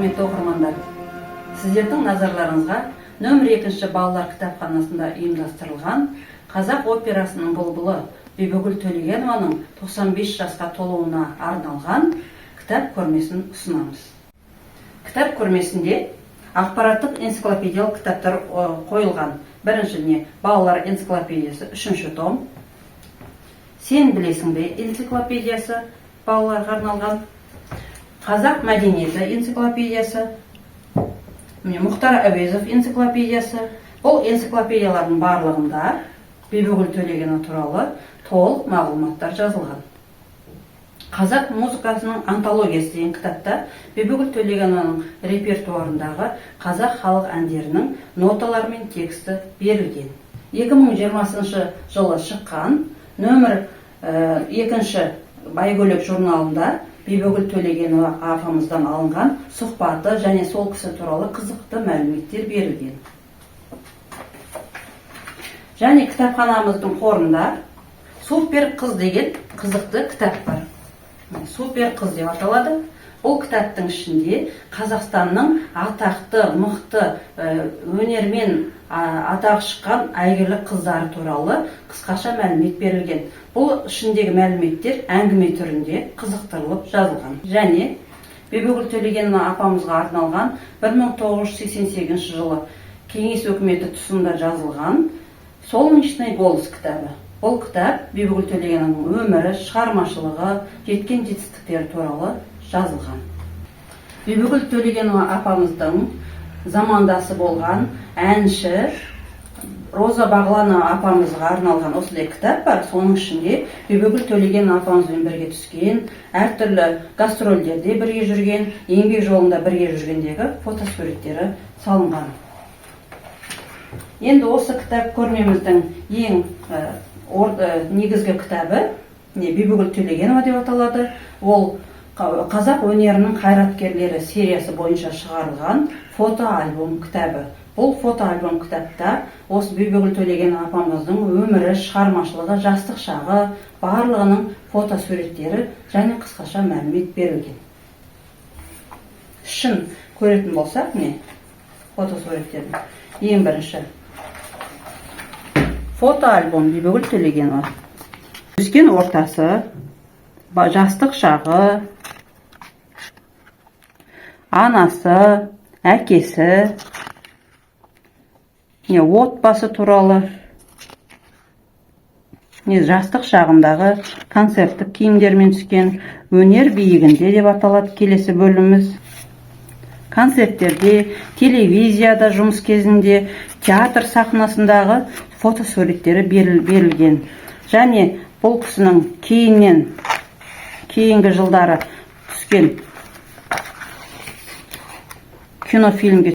құрметті оқырмандар, сіздердің назарларыңызға нөмір 2 балалар кітапханасында ұйымдастырылған қазақ операсының бұлбұлы Бибігүл Төлегенованың 95 жасқа толуына арналған кітап көрмесін ұсынамыз. Кітап көрмесінде ақпараттық энциклопедиялық кітаптар қойылған. Біріншіне балалар энциклопедиясы 3 том, Сен білесің бе энциклопедиясы балаларға арналған, Қазақ мәдениеті энциклопедиясы, Мұхтар Әуезов энциклопедиясы. Бұл энциклопедиялардың барлығында Бибігүл Төлегенова туралы толық мағлұматтар жазылған. Қазақ музыкасының антологиясы деген кітапта Бибігүл Төлегенованың репертуарындағы қазақ халық әндерінің ноталары мен тексті берілген. 2020 жылы шыққан нөмір 2 Бәйгөлек журналында Бибігүл Төлегенова апамыздан алынған сұхбаты және сол кісі туралы қызықты мәліметтер берілген. Және кітапханамыздың қорында Супер қыз деген қызықты кітап бар. Супер қыз деп аталады. Бұл кітаптың ішінде Қазақстанның атақты, мықты өнермен атағы шыққан әйгілі қыздары туралы қысқаша мәлімет берілген. Бұл ішіндегі мәліметтер әңгіме түрінде қызықтырылып жазылған. Және Бибігүл Төлегенова апамызға арналған 1988 жылы Кеңес өкіметі тұсында жазылған «Солнечный голос» кітабы. Бұл кітап Бибігүл Төлегенованың өмірі, шығармашылығы, жеткен жетістіктері туралы жазылған. Бибігүл Төлегенова апамыздың замандасы болған әнші Роза Бағланова апамызға арналған осындай кітап бар. Соның ішінде Бибігүл Төлегенова апамызбен бірге түскен, әртүрлі гастрольдерде бірге жүрген, еңбек жолында бірге жүргендегі фотосуреттері салынған. Енді осы кітап көрмеміздің ең негізгі кітабы Бибігүл Төлегенова деп аталады. Ол қазақ өнерінің қайраткерлері сериясы бойынша шығарылған фотоальбом кітабы. Бұл фотоальбом кітапта осы Бибігүл Төлегенова апамыздың өмірі, шығармашылығы, жастық шағы барлығының фотосуреттері және қысқаша мәлімет берілген. Шын көретін болсақ, фотосуреттердің ең бірінші фотоальбом Бибігүл Төлегенова. Өскен ортасы, жастық шағы, анасы, әкесі, отбасы туралы, жастық шағындағы концерттік киімдермен түскен, өнер биігінде деп аталады келесі бөліміміз. Концерттерде, телевизияда жұмыс кезінде, театр сахнасындағы фотосуреттері берілген. Және бұл кісінің кейінгі жылдары түскен кинофильмге